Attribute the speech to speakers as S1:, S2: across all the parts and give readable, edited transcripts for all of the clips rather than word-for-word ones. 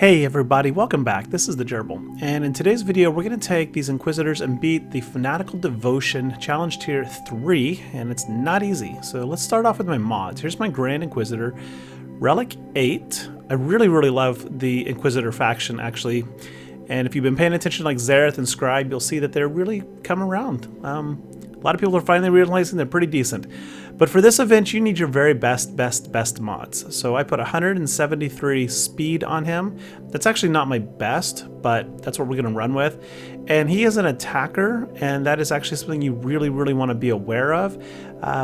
S1: Hey everybody, welcome back. This is the Gerbil, and in today's video we're going to take these Inquisitors and beat the Fanatical Devotion Challenge Tier 3, and it's not easy. So let's start off with my mods. Here's my Grand Inquisitor, Relic 8. I really love the Inquisitor faction actually, and if you've been paying attention like Zareth and Scribe, you'll see that they're really come around. A lot of people are finally realizing they're pretty decent. But for this event, you need your very best mods. So I put 173 speed on him. That's actually not my best, but that's what we're going to run with. And he is an attacker, and that is actually something you really want to be aware of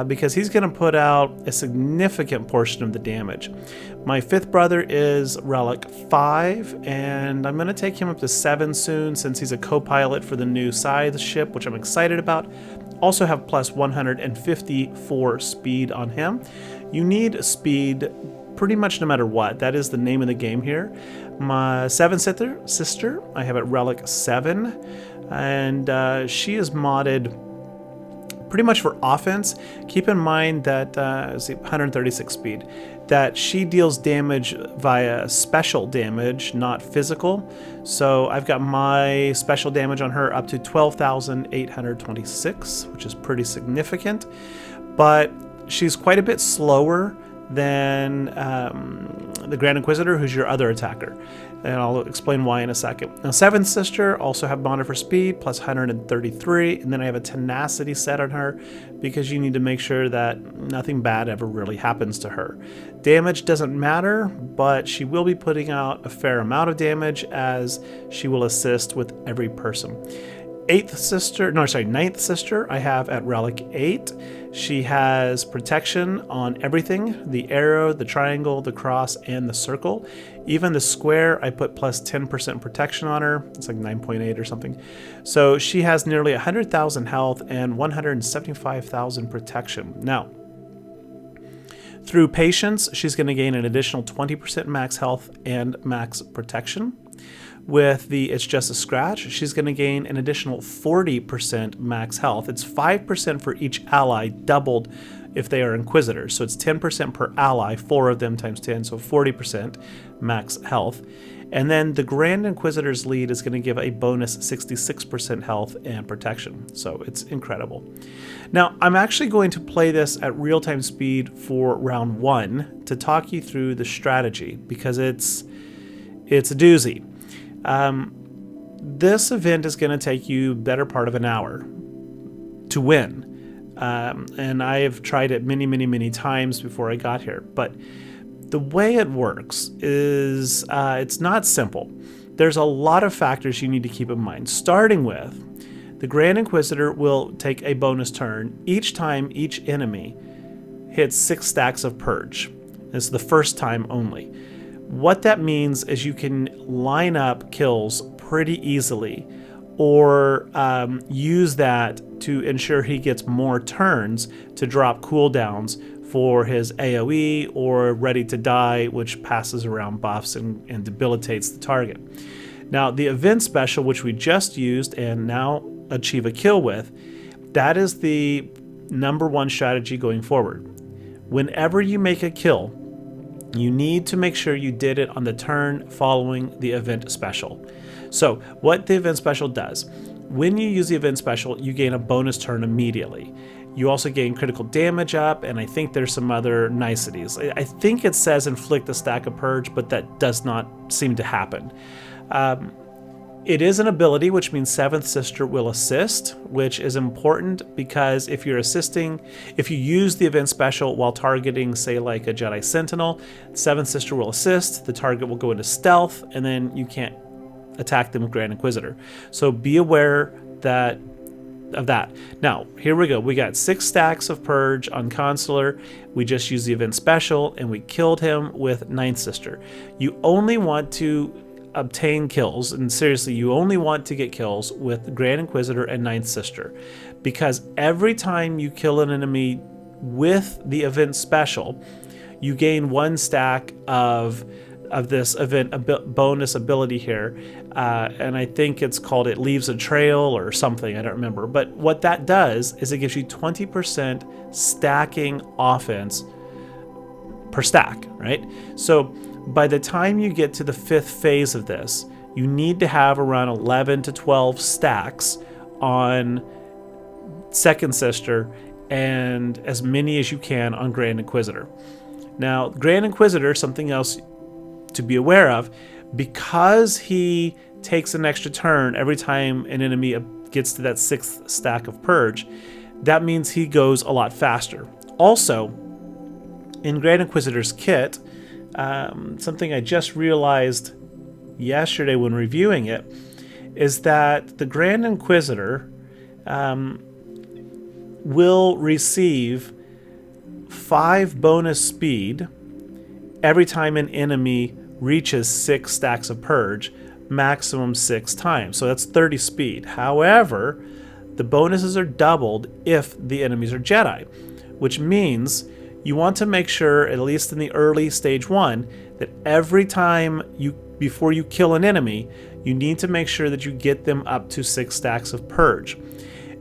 S1: because he's going to put out a significant portion of the damage. My fifth brother is Relic 5, and I'm going to take him up to 7 soon since he's a co-pilot for the new Scythe ship, which I'm excited about. Also have plus 154 speed on him. You need speed pretty much no matter what. That is the name of the game here. My 7th sister, I have at Relic 7, and she is modded pretty much for offense. Keep in mind that 136 speed, that she deals damage via special damage, not physical. So I've got my special damage on her up to 12,826, which is pretty significant, but she's quite a bit slower than the Grand Inquisitor, who's your other attacker, and I'll explain why in a second. Now, 7th sister also have modded for speed plus 133, and then I have a tenacity set on her because you need to make sure that nothing bad ever really happens to her. Damage doesn't matter, but she will be putting out a fair amount of damage as she will assist with every person. 9th sister I have at Relic 8. She has protection on everything, the arrow, the triangle, the cross, and the circle. Even the square, I put plus 10% protection on her. It's like 9.8 or something. So she has nearly 100,000 health and 175,000 protection. Now, through patience, she's going to gain an additional 20% max health and max protection. With the It's Just a Scratch, she's going to gain an additional 40% max health. It's 5% for each ally, doubled if they are Inquisitors. So it's 10% per ally, 4 of them times 10, so 40% max health. And then the Grand Inquisitor's lead is going to give a bonus 66% health and protection. So it's incredible. Now, I'm actually going to play this at real-time speed for round 1 to talk you through the strategy because it's a doozy. This event is going to take you better part of an hour to win. And I have tried it many times before I got here. But the way it works is it's not simple. There's a lot of factors you need to keep in mind, starting with the Grand Inquisitor will take a bonus turn each time each enemy hits 6 stacks of Purge. This is the first time only. What that means is you can line up kills pretty easily or use that to ensure he gets more turns to drop cooldowns for his AoE or Ready to Die, which passes around buffs and debilitates the target. Now, the event special, which we just used and now achieve a kill with, that is the #1 strategy going forward. Whenever you make a kill, you need to make sure you did it on the turn following the event special. So what the event special does, when you use the event special, you gain a bonus turn immediately. You also gain critical damage up, and I think there's some other niceties. I think it says inflict a stack of Purge, but that does not seem to happen. It is an ability, which means 7th sister will assist, which is important because if you're assisting, if you use the event special while targeting, say, like a Jedi Sentinel, 7th sister will assist, the target will go into stealth, and then you can't attack them with Grand Inquisitor. So be aware of that. Now, here we go. We got 6 stacks of Purge on Consular. We just used the event special, and we killed him with 9th sister. You only want to obtain kills, and seriously, you only want to get kills with Grand Inquisitor and 9th sister, because every time you kill an enemy with the event special, you gain 1 stack of this event bonus ability here, and I think it's called It Leaves a Trail or something, I don't remember, but what that does is it gives you 20% stacking offense per stack, right? So By the time you get to the 5th phase of this, you need to have around 11 to 12 stacks on Second Sister and as many as you can on Grand Inquisitor. Now, Grand Inquisitor, something else to be aware of, because he takes an extra turn every time an enemy gets to that 6th stack of Purge, that means he goes a lot faster. Also, in Grand Inquisitor's kit, something I just realized yesterday when reviewing it is that the Grand Inquisitor will receive 5 bonus speed every time an enemy reaches 6 stacks of Purge, maximum 6 times. So that's 30 speed. However, the bonuses are doubled if the enemies are Jedi, which means you want to make sure, at least in the early stage 1, that every time before you kill an enemy, you need to make sure that you get them up to 6 stacks of Purge.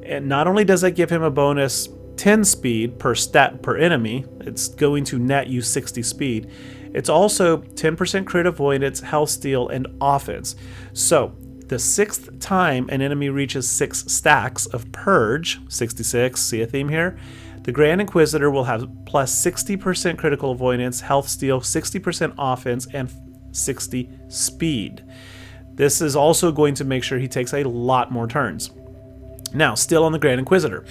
S1: And not only does that give him a bonus 10 speed per stat per enemy, it's going to net you 60 speed. It's also 10% crit avoidance, health steal, and offense. So the 6th time an enemy reaches 6 stacks of Purge, 66, see a theme here? The Grand Inquisitor will have plus 60% critical avoidance, health steal, 60% offense, and 60 speed. This is also going to make sure he takes a lot more turns. Now, still on the Grand Inquisitor.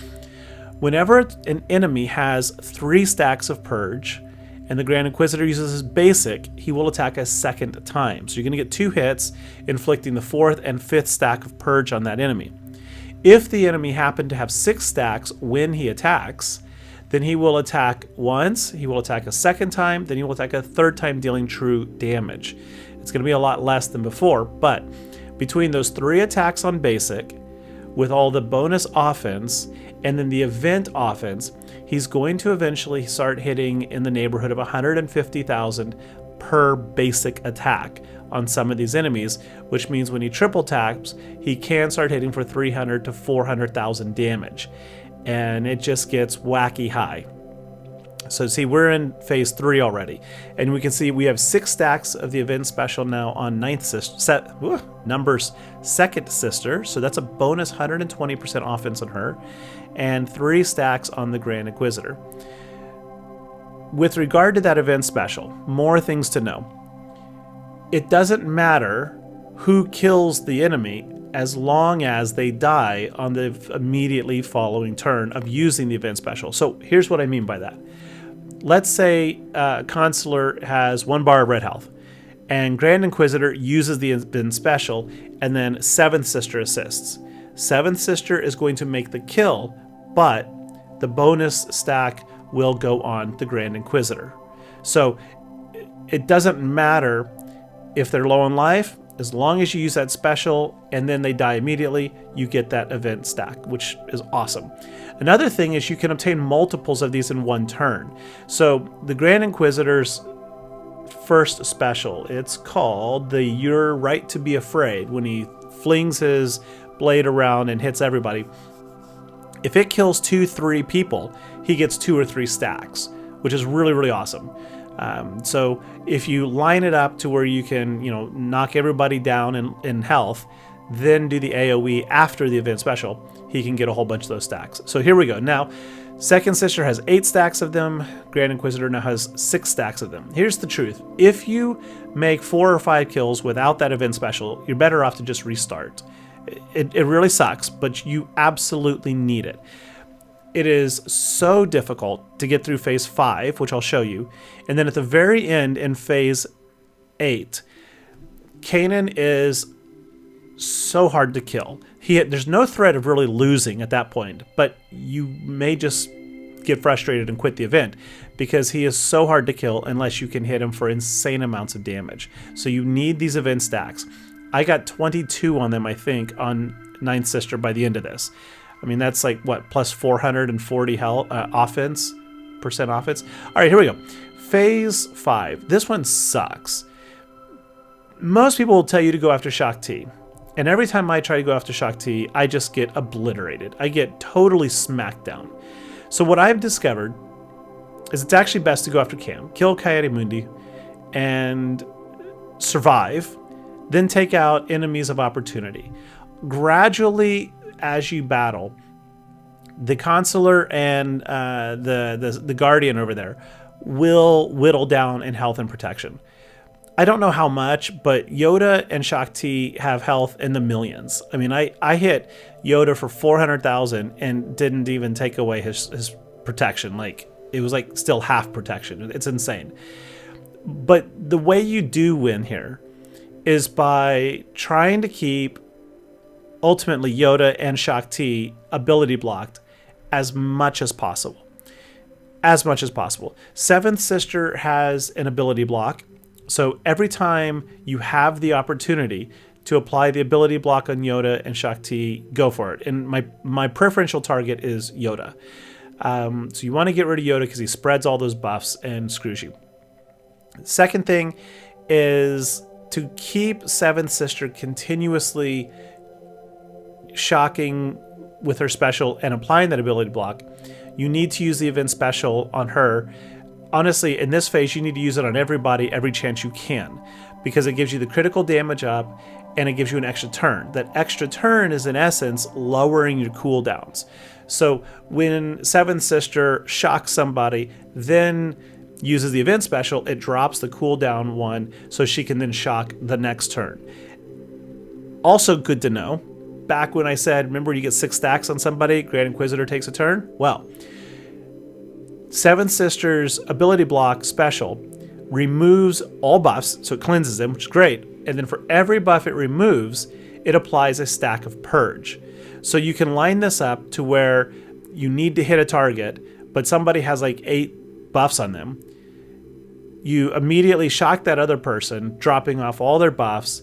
S1: Whenever an enemy has 3 stacks of Purge, and the Grand Inquisitor uses his basic, he will attack a second time. So you're going to get 2 hits, inflicting the 4th and 5th stack of Purge on that enemy. If the enemy happened to have 6 stacks when he attacks, then he will attack once, he will attack a second time, then he will attack a third time, dealing true damage. It's going to be a lot less than before, but between those 3 attacks on basic, with all the bonus offense, and then the event offense, he's going to eventually start hitting in the neighborhood of 150,000 per basic attack on some of these enemies, which means when he triple taps, he can start hitting for 300 to 400,000 damage. And it just gets wacky high. So see, we're in phase 3 already, and we can see we have 6 stacks of the event special now on Numbers Second Sister, so that's a bonus 120% offense on her, and 3 stacks on the Grand Inquisitor. With regard to that event special, more things to know. It doesn't matter who kills the enemy as long as they die on the immediately following turn of using the event special. So here's what I mean by that. Let's say Consular has 1 bar of red health, and Grand Inquisitor uses the event special, and then 7th Sister assists. 7th Sister is going to make the kill, but the bonus stack will go on the Grand Inquisitor. So it doesn't matter if they're low on life. As long as you use that special and then they die immediately, you get that event stack, which is awesome. Another thing is you can obtain multiples of these in 1 turn. So the Grand Inquisitor's first special, it's called the Your Right to Be Afraid, when he flings his blade around and hits everybody. If it kills 2-3 people, he gets 2 or 3 stacks, which is really, really awesome. So if you line it up to where you can, knock everybody down in health, then do the AoE after the event special, he can get a whole bunch of those stacks. So here we go. Now, Second Sister has 8 stacks of them. Grand Inquisitor now has 6 stacks of them. Here's the truth. If you make 4 or 5 kills without that event special, you're better off to just restart. It really sucks, but you absolutely need it. It is so difficult to get through phase 5, which I'll show you. And then at the very end in phase 8, Kanan is so hard to kill. There's no threat of really losing at that point, but you may just get frustrated and quit the event because he is so hard to kill unless you can hit him for insane amounts of damage. So you need these event stacks. I got 22 on them, I think, on 9th Sister by the end of this. I mean, that's like, what, plus 440 health, offense. All right, here we go. Phase 5. This one sucks. Most people will tell you to go after Shaak Ti. And every time I try to go after Shaak Ti, I just get obliterated. I get totally smacked down. So what I've discovered is it's actually best to go after Cam. Kill Coyote Mundi and survive, then take out enemies of opportunity. Gradually, as you battle, the consular and the guardian over there will whittle down in health and protection. I don't know how much, but Yoda and Shakti have health in the millions. I mean, I hit Yoda for 400,000 and didn't even take away his protection. Like, it was like still half protection. It's insane. But the way you do win here is by trying to keep ultimately Yoda and Shakti ability blocked as much as possible. As much as possible. Seventh Sister has an ability block. So every time you have the opportunity to apply the ability block on Yoda and Shakti, go for it. And my preferential target is Yoda. So you want to get rid of Yoda because he spreads all those buffs and screws you. Second thing is to keep Seventh Sister continuously shocking with her special and applying that ability block. You need to use the event special on her. Honestly, in this phase, you need to use it on everybody every chance you can, because it gives you the critical damage up and it gives you an extra turn. That extra turn is, in essence, lowering your cooldowns. So when Seventh Sister shocks somebody, then uses the event special, it drops the cooldown one so she can then shock the next turn. Also good to know, back when I said, remember you get 6 stacks on somebody, Grand Inquisitor takes a turn? Well, Seventh Sister's ability block special removes all buffs, so it cleanses them, which is great. And then for every buff it removes, it applies a stack of purge. So you can line this up to where you need to hit a target, but somebody has like 8 buffs on them. You immediately shock that other person, dropping off all their buffs,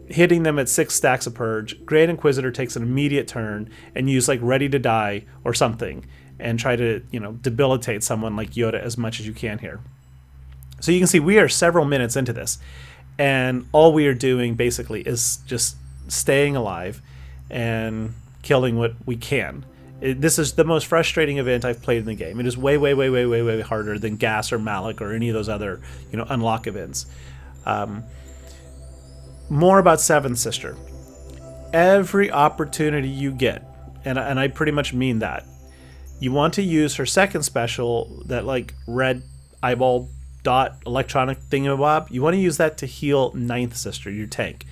S1: hitting them at 6 stacks of purge. Grand Inquisitor takes an immediate turn and use like Ready to Die or something and try to, debilitate someone like Yoda as much as you can here. So you can see we are several minutes into this, and all we are doing basically is just staying alive and killing what we can. This is the most frustrating event I've played in the game. It is way, way, way, way, way, way harder than Gas or Malik or any of those other, unlock events. More about Seventh Sister. Every opportunity you get, and I pretty much mean that, you want to use her second special, that like red eyeball dot electronic thingamabob. You want to use that to heal Ninth Sister, your tank.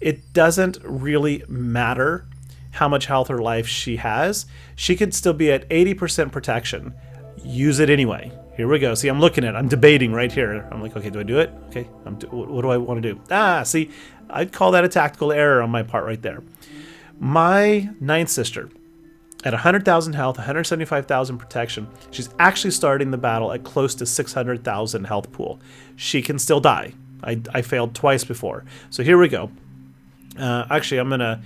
S1: It doesn't really matter how much health or life she has. She could still be at 80% protection. Use it anyway. Here we go. See, I'm looking at it. I'm debating right here. I'm like, okay, do I do it? Okay, what do I want to do? See, I'd call that a tactical error on my part right there. My Ninth Sister, at 100,000 health, 175,000 protection, she's actually starting the battle at close to 600,000 health pool. She can still die. I failed twice before. So here we go. Actually, I'm going to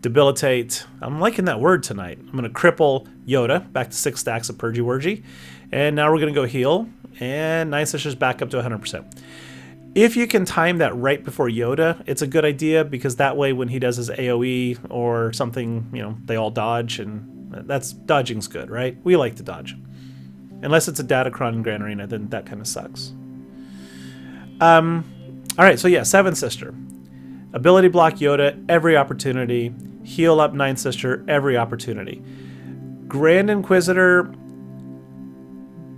S1: debilitate. I'm liking that word tonight. I'm going to cripple Yoda back to 6 stacks of Purgy Wurgy. And now we're going to go heal. And Ninth Sister's back up to 100%. If you can time that right before Yoda, it's a good idea, because that way when he does his AoE or something, they all dodge, and dodging's good, right? We like to dodge. Unless it's a Datacron in Grand Arena, then that kind of sucks. Alright, so yeah, Seventh Sister. Ability block Yoda every opportunity. Heal up Ninth Sister every opportunity. Grand Inquisitor,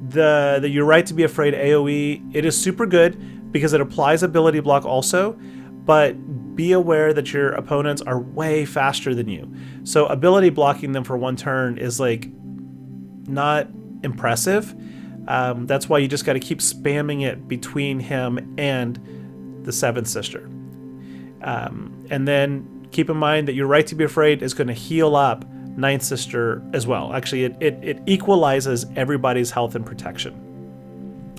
S1: the You're Right to Be Afraid AoE, it is super good because it applies ability block also, but be aware that your opponents are way faster than you. So ability blocking them for 1 turn is like not impressive. That's why you just got to keep spamming it between him and the Seventh Sister. And then keep in mind that You're Right to Be Afraid is going to heal up Ninth Sister as well. Actually, it equalizes everybody's health and protection.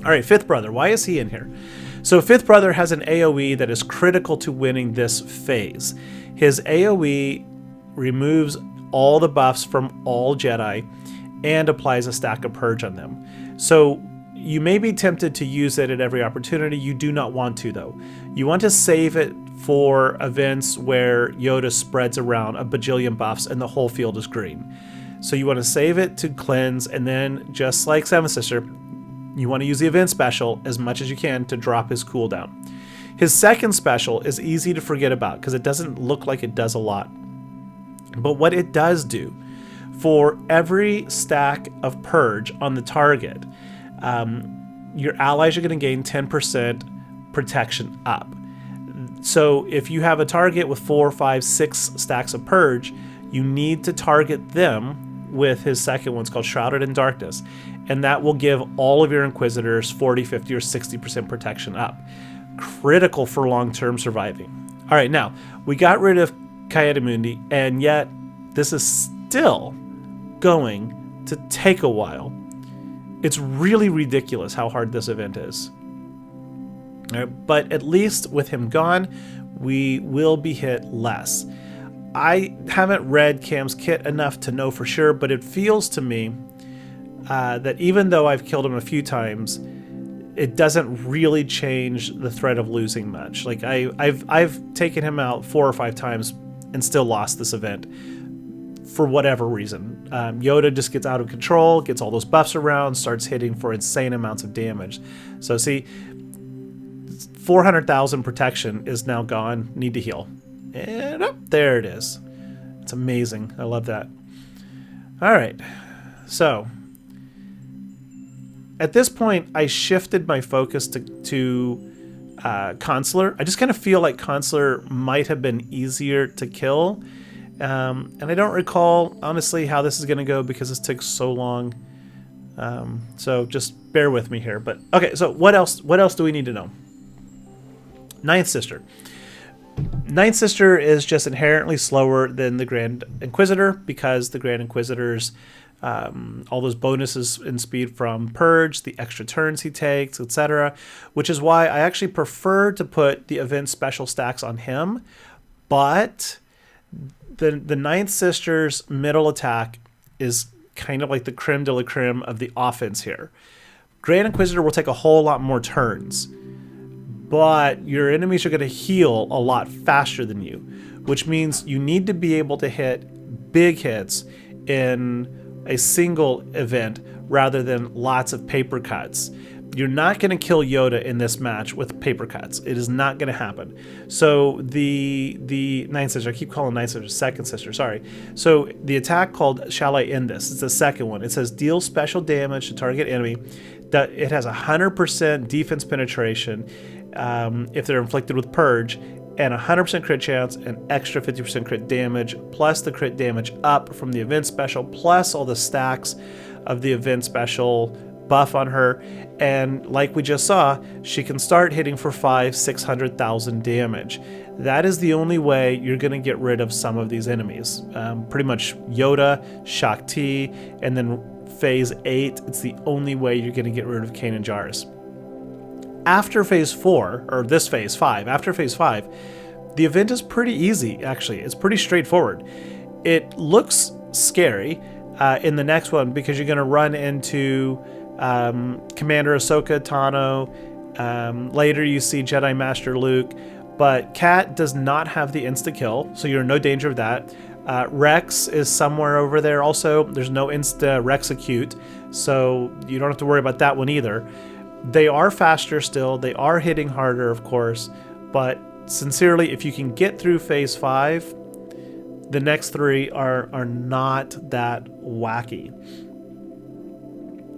S1: All right, Fifth Brother, why is he in here? So Fifth Brother has an AoE that is critical to winning this phase. His AoE removes all the buffs from all Jedi and applies a stack of purge on them. So you may be tempted to use it at every opportunity. You do not want to, though. You want to save it for events where Yoda spreads around a bajillion buffs and the whole field is green. So you want to save it to cleanse, and then just like Seventh Sister, you want to use the event special as much as you can to drop his cooldown. His second special is easy to forget about because it doesn't look like it does a lot. But what it does do, for every stack of purge on the target, your allies are going to gain 10% protection up. So if you have a target with 4, 5, 6 stacks of purge, you need to target them with his second one. It's called Shrouded in Darkness. And that will give all of your Inquisitors 40, 50, or 60% protection up. Critical for long-term surviving. All right, now, we got rid of Coyote, and yet this is still going to take a while. It's really ridiculous how hard this event is. All right, but at least with him gone, we will be hit less. I haven't read Cam's kit enough to know for sure, but it feels to me that even though I've killed him a few times, it doesn't really change the threat of losing much. Like I've taken him out 4 or 5 times and still lost this event for whatever reason. Yoda just gets out of control, gets all those buffs around, starts hitting for insane amounts of damage. So see, 400,000 protection is now gone. Need to heal. And there it is. It's amazing. I love that. All right. So at this point, I shifted my focus to Consular. I just kind of feel like Consular might have been easier to kill. And I don't recall, honestly, how this is going to go because this took so long. So just bear with me here. But okay, so what else do we need to know? Ninth Sister. Ninth Sister is just inherently slower than the Grand Inquisitor because the Grand Inquisitor's all those bonuses in speed from Purge, the extra turns he takes, etc. Which is why I actually prefer to put the event special stacks on him. But the Ninth Sister's middle attack is kind of like the creme de la creme of the offense here. Grand Inquisitor will take a whole lot more turns, but your enemies are going to heal a lot faster than you, which means you need to be able to hit big hits in a single event rather than lots of paper cuts. You're not going to kill Yoda in this match with paper cuts. It is not going to happen. So the Ninth Sister, I keep calling Ninth Sister Second Sister, sorry. So the attack called Shall I End This? It's the second one. It says deal special damage to target enemy. That it has 100% defense penetration if they're inflicted with Purge, and 100% crit chance, and extra 50% crit damage, plus the crit damage up from the event special, plus all the stacks of the event special buff on her. And like we just saw, she can start hitting for 500,000-600,000 damage. That is the only way you're going to get rid of some of these enemies. Pretty much Yoda, Shakti, and then Phase 8, it's the only way you're going to get rid of Kanan Jarrus. After Phase 4, or this Phase 5, after Phase 5, the event is pretty easy, actually. It's pretty straightforward. It looks scary in the next one because you're going to run into Commander Ahsoka Tano. Later you see Jedi Master Luke, but Cat does not have the insta-kill, so you're in no danger of that. Rex is somewhere over there also. There's no insta-Rexecute, so you don't have to worry about that one either. They are faster still. They are hitting harder, of course, but sincerely, if you can get through Phase 5, the next 3 are not that wacky.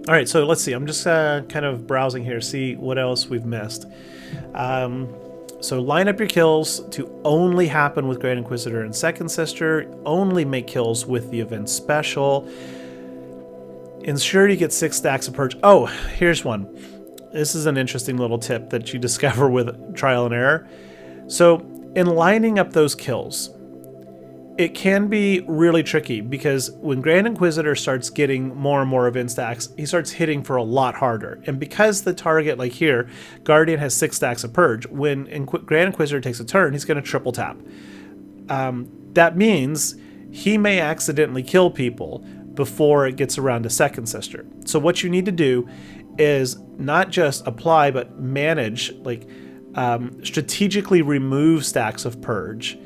S1: All right, so let's see. I'm just kind of browsing here, see what else we've missed. So line up your kills to only happen with Grand Inquisitor and Second Sister. Only make kills with the event special. Ensure you get 6 stacks of Purge. Oh, here's one. This is an interesting little tip that you discover with trial and error. So in lining up those kills, it can be really tricky because when Grand Inquisitor starts getting more and more event stacks, he starts hitting for a lot harder. And because the target, like here, Guardian has 6 stacks of Purge, when Grand Inquisitor takes a turn, he's going to triple tap. That means he may accidentally kill people before it gets around to Second Sister. So what you need to do is not just apply, but manage, like strategically remove stacks of Purge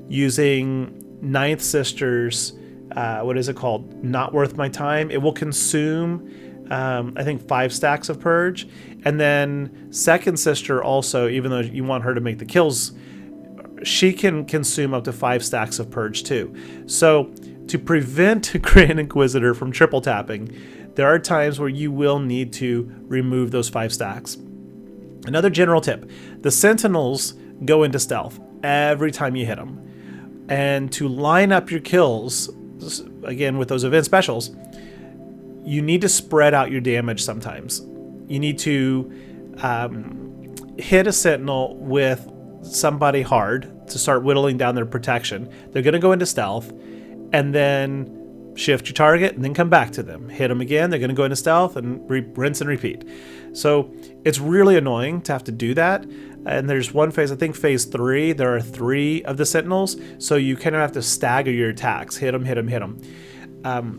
S1: using Ninth Sister's, what is it called? Not Worth My Time. It will consume I think 5 stacks of purge. And then second sister also, even though you want her to make the kills, she can consume up to 5 stacks of purge too. So to prevent Grand Inquisitor from triple tapping, there are times where you will need to remove those 5 stacks. Another general tip, the Sentinels go into stealth every time you hit them. And to line up your kills, again with those event specials, you need to spread out your damage sometimes. You need to hit a Sentinel with somebody hard to start whittling down their protection. They're going to go into stealth, and then shift your target and then come back to them. Hit them again, they're going to go into stealth, and rinse and repeat. So it's really annoying to have to do that. And there's one phase, I think phase 3, there are 3 of the Sentinels, so you kind of have to stagger your attacks. Hit them, hit them, hit them.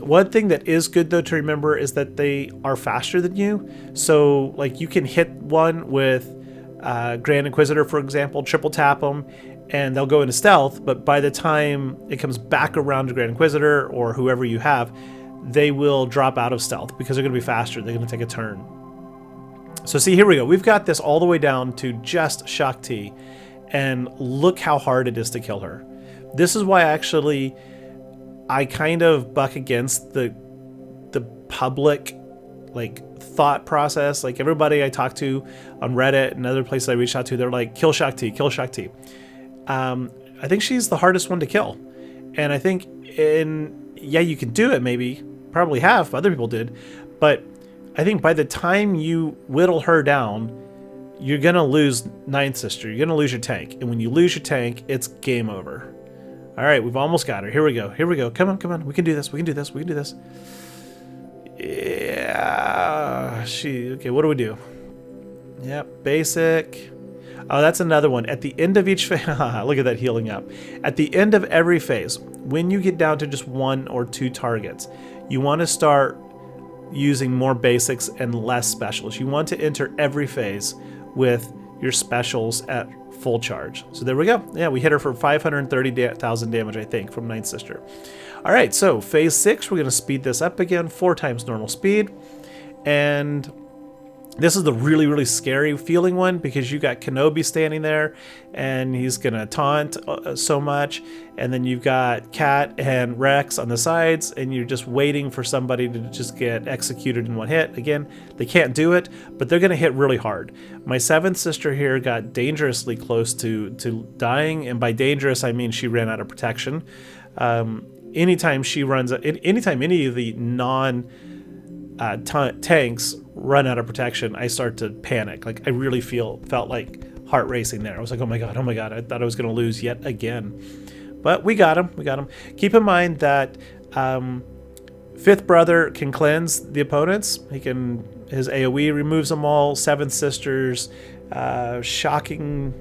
S1: One thing that is good though to remember is that they are faster than you. So like you can hit one with Grand Inquisitor, for example, triple tap them, and they'll go into stealth, but by the time it comes back around to Grand Inquisitor or whoever you have, they will drop out of stealth because they're going to be faster. They're going to take a turn. So see, here we go. We've got this all the way down to just Shaak Ti, and look how hard it is to kill her. This is why I kind of buck against the public like thought process. Like everybody I talk to on Reddit and other places I reach out to, they're like, kill Shaak Ti, kill Shaak Ti. I think she's the hardest one to kill. And I think yeah, you can do it, maybe, probably have, other people did, but I think by the time you whittle her down, you're going to lose Ninth Sister. You're going to lose your tank. And when you lose your tank, it's game over. All right, we've almost got her. Here we go. Here we go. Come on, come on. We can do this. We can do this. We can do this. Yeah. Okay, what do we do? Yep, basic. Oh, that's another one. At the end of each phase, look at that healing up. At the end of every phase, when you get down to just 1 or 2 targets, you want to start using more basics and less specials. You want to enter every phase with your specials at full charge. So there we go. Yeah, we hit her for 530,000 damage, I think, from Ninth Sister. All right, so phase 6, we're going to speed this up again, 4 times normal speed. And this is the really, really scary feeling one because you got Kenobi standing there and he's going to taunt so much. And then you've got Cat and Rex on the sides and you're just waiting for somebody to just get executed in one hit. Again, they can't do it, but they're going to hit really hard. My 7th sister here got dangerously close to dying. And by dangerous, I mean she ran out of protection. Anytime she runs, anytime any of the tanks run out of protection, I start to panic. Like I really felt like heart racing there. I was like, oh my god, I thought I was going to lose yet again. But we got him. Keep in mind that 5th brother can cleanse the opponents. His AoE removes them all. 7th sister's shocking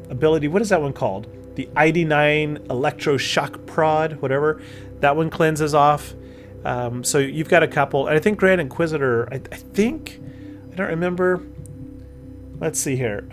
S1: ability, what is that one called? The ID9 electroshock prod, whatever. That one cleanses off. So you've got a couple. And I think Grand Inquisitor, I don't remember. Let's see here.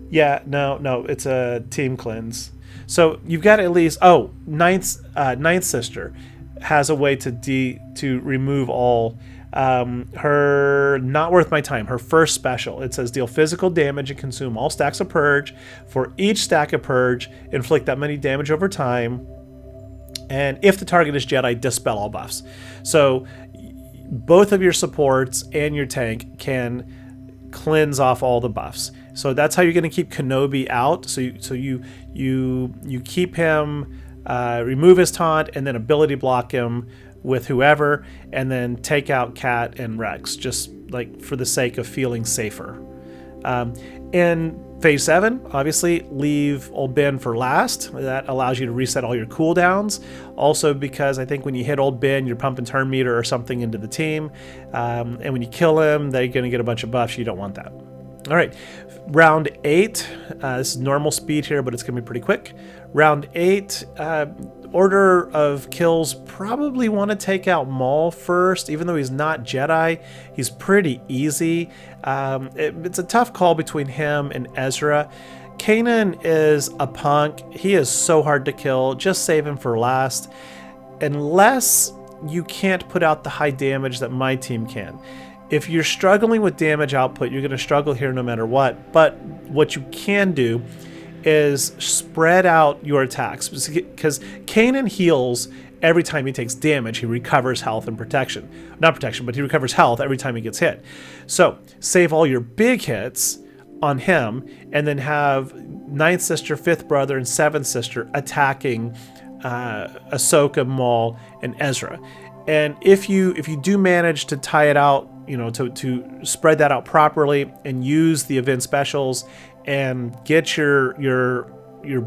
S1: Yeah, no, it's a team cleanse. So you've got at least, Ninth Sister has a way to remove all. Her not worth my time. Her first special, it says deal physical damage and consume all stacks of purge. For each stack of purge, inflict that many damage over time. And if the target is Jedi, dispel all buffs. So both of your supports and your tank can cleanse off all the buffs. So that's how you're going to keep Kenobi out. So you keep him, remove his taunt, and then ability block him with whoever, and then take out Cat and Rex, just like for the sake of feeling safer. In phase 7, obviously leave Old Ben for last. That allows you to reset all your cooldowns. Also because I think when you hit Old Ben, you're pumping turn meter or something into the team. And when you kill him, they're going to get a bunch of buffs. You don't want that. All right, round 8. This is normal speed here, but it's going to be pretty quick. Round 8, order of kills, probably want to take out Maul first, even though he's not Jedi. He's pretty easy. It's a tough call between him and Ezra. Kanan is a punk. He is so hard to kill. Just save him for last. Unless you can't put out the high damage that my team can. If you're struggling with damage output, you're going to struggle here no matter what. But what you can do is spread out your attacks, because Kanan heals every time he takes damage. He recovers health and protection. Not protection, but he recovers health every time he gets hit. So save all your big hits on him, and then have 9th sister, 5th brother, and 7th sister attacking Ahsoka, Maul, and Ezra. And if you do manage to tie it out, you know, to spread that out properly and use the event specials and get your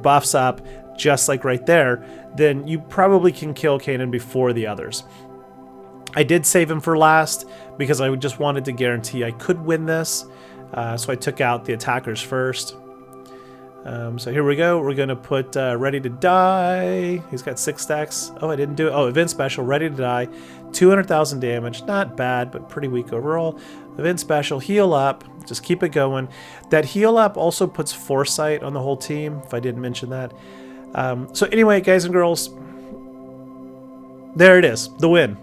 S1: buffs up just like right there, then you probably can kill Kanan before the others. I did save him for last because I just wanted to guarantee I could win this, so I took out the attackers first. So here we go. We're gonna put ready to die. He's got 6 stacks. Oh, I didn't do it. Oh, event special, ready to die. 200,000 damage. Not bad, but pretty weak overall. Event special, heal up. Just keep it going. That heal up also puts foresight on the whole team, if I didn't mention that. So anyway, guys and girls, there it is, the win.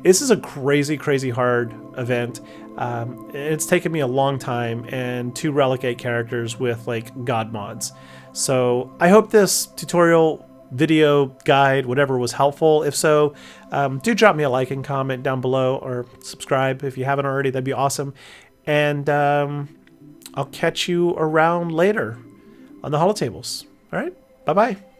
S1: This is a crazy, crazy hard event. It's taken me a long time, and 2 Relic 8 characters with like god mods. So I hope this tutorial, video, guide, whatever was helpful. If so, do drop me a like and comment down below, or subscribe if you haven't already. That'd be awesome. And I'll catch you around later on the holotables. All right, bye-bye.